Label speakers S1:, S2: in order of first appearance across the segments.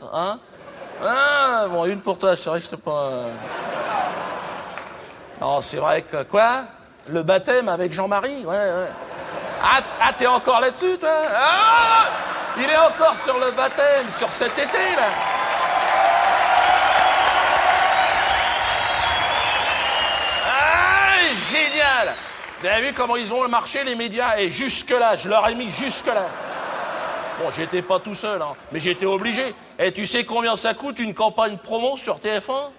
S1: Hein? Ah, bon, une pour toi, c'est vrai que je sais pas... Non, c'est vrai que... Quoi? Le baptême avec Jean-Marie? Ouais. Ah, t'es encore là-dessus, toi? Ah! Il est encore sur le baptême, sur cet été, là. Ah, génial! Vous avez vu comment ils ont marché, les médias? Et jusque-là, je leur ai mis jusque-là. Bon, j'étais pas tout seul, hein, mais j'étais obligé. Et tu sais combien ça coûte une campagne promo sur TF1?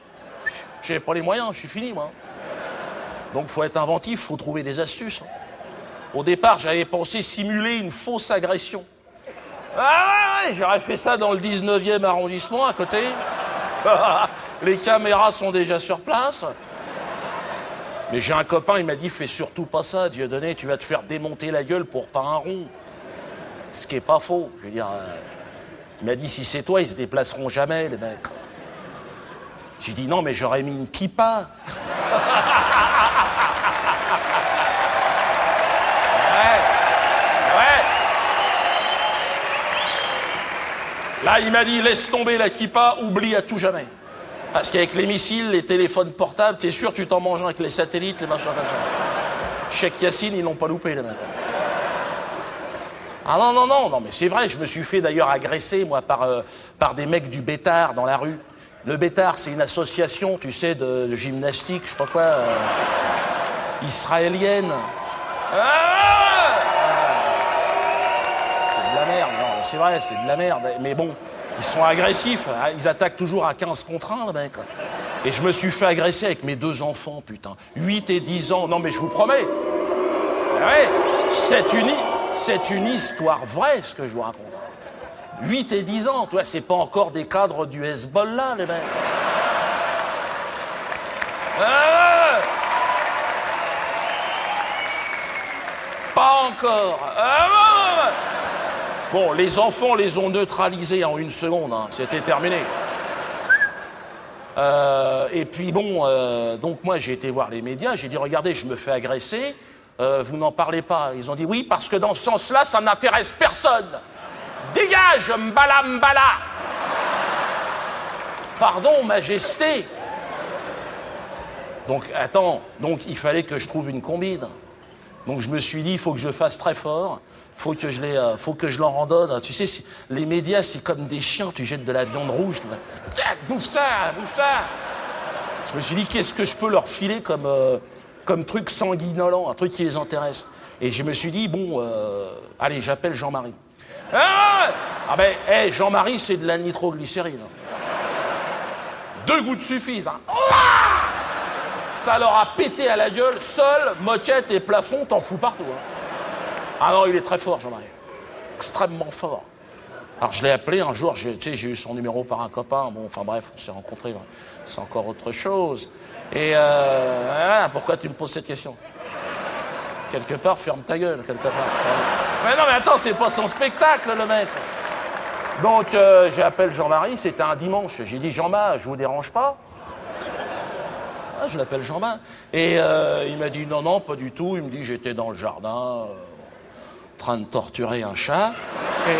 S1: J'ai pas les moyens, je suis fini, moi. Donc, faut être inventif, faut trouver des astuces. Au départ, j'avais pensé simuler une fausse agression. Ah ouais, j'aurais fait ça dans le 19e arrondissement, à côté. Les caméras sont déjà sur place. Mais j'ai un copain, il m'a dit, fais surtout pas ça, Dieudonné, tu vas te faire démonter la gueule pour pas un rond. Ce qui est pas faux. Je veux dire, il m'a dit, si c'est toi, ils se déplaceront jamais, les mecs. J'ai dit, non, mais j'aurais mis une kippa. Ouais. Là, il m'a dit, laisse tomber la kippa, oublie à tout jamais. Parce qu'avec les missiles, les téléphones portables, t'es sûr, tu t'en manges avec les satellites, les machins comme ça. Cheikh Yassine, ils l'ont pas loupé, les mecs. Ah non, mais c'est vrai, je me suis fait d'ailleurs agresser, moi, par des mecs du Bétard dans la rue. Le Bétard, c'est une association, tu sais, de gymnastique, je sais pas quoi, israélienne. C'est de la merde, non, c'est vrai, c'est de la merde. Mais bon, ils sont agressifs, ils attaquent toujours à 15 contre 1, le mec. Et je me suis fait agresser avec mes 2 enfants, putain. 8 et 10 ans, non mais je vous promets. Ouais, c'est une histoire vraie, ce que je vous raconte. 8 et 10 ans, toi, c'est pas encore des cadres du Hezbollah, les mecs. Pas encore. Bon, les enfants les ont neutralisés en 1 seconde, hein. C'était terminé. Et puis bon, donc moi j'ai été voir les médias, j'ai dit regardez, je me fais agresser, vous n'en parlez pas. Ils ont dit oui, parce que dans ce sens-là, ça n'intéresse personne. Dégage, mbala. Pardon, majesté. Donc attends, donc il fallait que je trouve une combine. Donc je me suis dit, il faut que je fasse très fort. Faut que je leur en donne. Tu sais, les médias, c'est comme des chiens. Tu jettes de la viande rouge. Bouffe ça. Je me suis dit, qu'est-ce que je peux leur filer comme truc sanguinolent, un truc qui les intéresse. Et je me suis dit, bon, allez, j'appelle Jean-Marie. Jean-Marie, c'est de la nitroglycérine. 2 gouttes suffisent. Hein. Ça leur a pété à la gueule. Sol, moquette et plafond, t'en fous partout. Hein. Ah non, il est très fort, Jean-Marie. Extrêmement fort. Alors, je l'ai appelé un jour, j'ai eu son numéro par un copain. Bon, enfin bref, on s'est rencontrés. C'est encore autre chose. Et pourquoi tu me poses cette question? Quelque part, ferme ta gueule, quelque part. Mais non, mais attends, c'est pas son spectacle, le mec. Donc, j'appelle Jean-Marie, c'était un dimanche. J'ai dit, Jean-Marie, je vous dérange pas? Je l'appelle Jean-Marie. Et il m'a dit, non, pas du tout. Il me dit, j'étais dans le jardin, en train de torturer un chat. Et...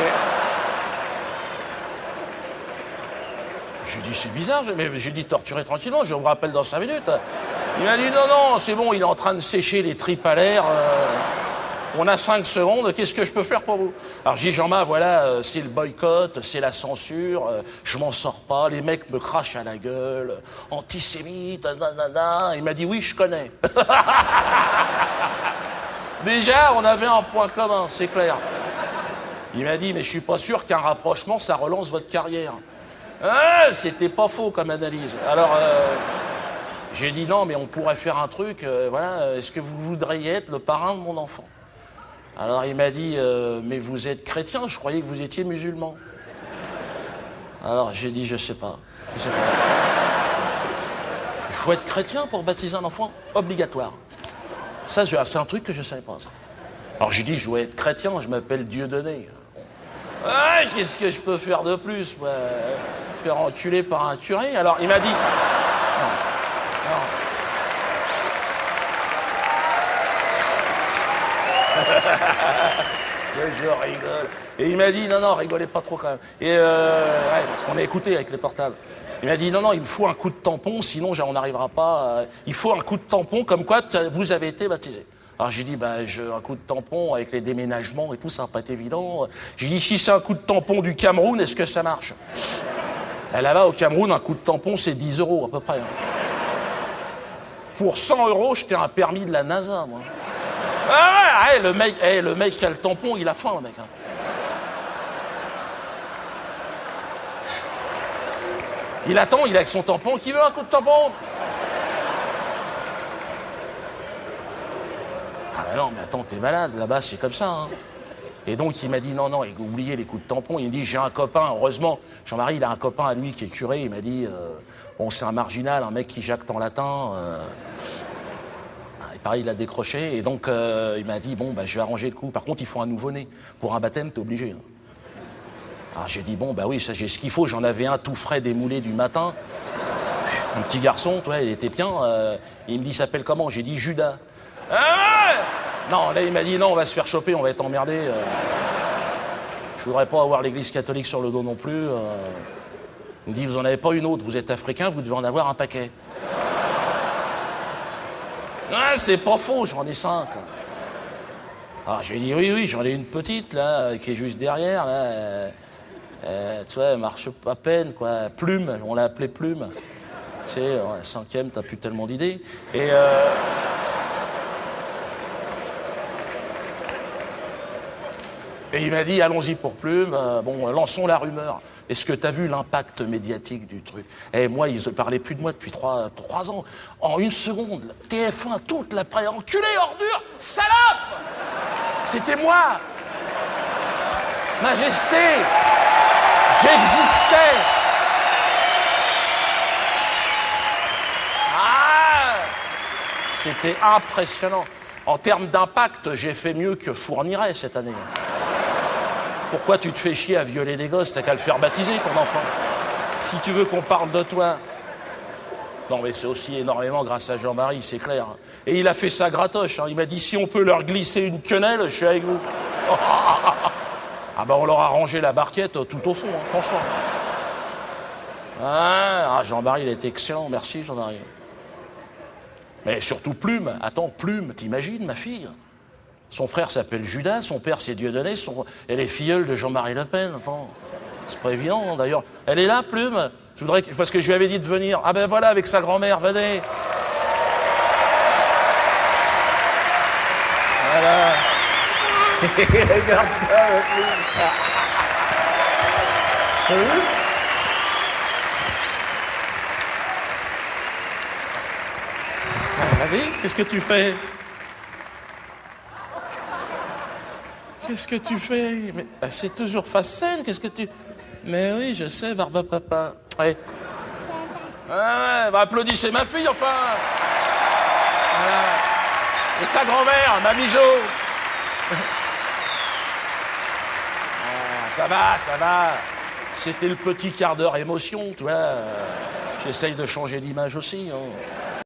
S1: J'ai dit, c'est bizarre, mais j'ai dit torturer tranquillement, je vous rappelle dans 5 minutes. Il m'a dit, non, c'est bon, il est en train de sécher les tripes à l'air. On a 5 secondes, qu'est-ce que je peux faire pour vous? Alors j'ai dit, Jean-Marc, voilà, c'est le boycott, c'est la censure, je m'en sors pas, les mecs me crachent à la gueule, antisémite, nanana. Il m'a dit, oui, je connais. Déjà, on avait un point commun, c'est clair. Il m'a dit, mais je suis pas sûr qu'un rapprochement, ça relance votre carrière. C'était pas faux comme analyse. Alors, j'ai dit non, mais on pourrait faire un truc, voilà, est-ce que vous voudriez être le parrain de mon enfant? Alors il m'a dit, mais vous êtes chrétien, je croyais que vous étiez musulman. Alors j'ai dit, je sais pas. Il faut être chrétien pour baptiser un enfant? Obligatoire. Ça, c'est un truc que je savais pas, ça. Alors j'ai dit, je dois être chrétien, je m'appelle Dieudonné. Qu'est-ce que je peux faire de plus, moi? Faire enculer par un curé? Alors, il m'a dit... Non. je rigole. Et il m'a dit, non, rigolez pas trop quand même. Et parce qu'on a écouté avec les portables. Il m'a dit, non, il me faut un coup de tampon, sinon on n'arrivera pas. Il faut un coup de tampon, comme quoi vous avez été baptisé. Alors j'ai dit, un coup de tampon avec les déménagements et tout, ça va pas être évident. J'ai dit, si c'est un coup de tampon du Cameroun, est-ce que ça marche? Et là-bas, au Cameroun, un coup de tampon, c'est 10 € à peu près. Pour 100 €, j'étais un permis de la NASA, moi. Le mec qui a le tampon, il a faim, le mec. Hein. Il attend, il est avec son tampon. Qui veut un coup de tampon? Ah bah non, mais attends, t'es malade, là-bas, c'est comme ça. Hein. Et donc, il m'a dit, non, oubliez les coups de tampon. Il me dit, j'ai un copain, heureusement, Jean-Marie, il a un copain à lui qui est curé. Il m'a dit, bon, c'est un marginal, un mec qui jacte en latin. Et pareil, il a décroché. Et donc, il m'a dit, bon, je vais arranger le coup. Par contre, il faut un nouveau-né. Pour un baptême, t'es obligé. Hein. Alors, j'ai dit, bon, oui, ça, j'ai ce qu'il faut. J'en avais un tout frais démoulé du matin. Un petit garçon, toi, il était bien. Il me dit, il s'appelle comment? J'ai dit, Judas. Non, là, il m'a dit, non, on va se faire choper, on va être emmerdé. Je voudrais pas avoir l'église catholique sur le dos non plus. Il me dit, vous en avez pas une autre, vous êtes africain, vous devez en avoir un paquet. C'est pas faux, j'en ai 5. Alors, je lui ai dit, oui, j'en ai une petite, là, qui est juste derrière, là. Tu vois, elle marche à peine, quoi. Plume, on l'a appelée Plume. Tu sais, la 5e, t'as plus tellement d'idées. Et il m'a dit, allons-y pour Plume, lançons la rumeur. Est-ce que tu as vu l'impact médiatique du truc? Moi, ils ne parlaient plus de moi depuis 3 ans. En une seconde, TF1, toute la presse, enculé, ordure, salope! C'était moi! Majesté! J'existais! C'était impressionnant. En termes d'impact, j'ai fait mieux que Fourniret cette année. Pourquoi tu te fais chier à violer des gosses? T'as qu'à le faire baptiser, ton enfant. Si tu veux qu'on parle de toi. Non, mais c'est aussi énormément grâce à Jean-Marie, c'est clair. Et il a fait ça gratoche. Hein. Il m'a dit, si on peut leur glisser une quenelle, je suis avec vous. On leur a rangé la barquette tout au fond, hein, franchement. Jean-Marie, il est excellent. Merci, Jean-Marie. Mais surtout Plume. Attends, Plume, t'imagines, ma fille? Son frère s'appelle Judas, son père c'est Dieudonné, elle est filleule de Jean-Marie Le Pen. Enfin, c'est pas évident, d'ailleurs. Elle est là, Plume? Parce que je lui avais dit de venir. Voilà, avec sa grand-mère, venez. Voilà. Regarde ça, Plume. Vas-y, qu'est-ce que tu fais? Qu'est-ce que tu fais? Mais c'est toujours face scène, qu'est-ce que tu... Mais oui, je sais, Barbe Papa. Ouais. Applaudissez ma fille, enfin. Voilà. Et sa grand-mère, Mamie Jo. Ça va. C'était le petit quart d'heure émotion, tu vois. J'essaye de changer d'image aussi. Hein.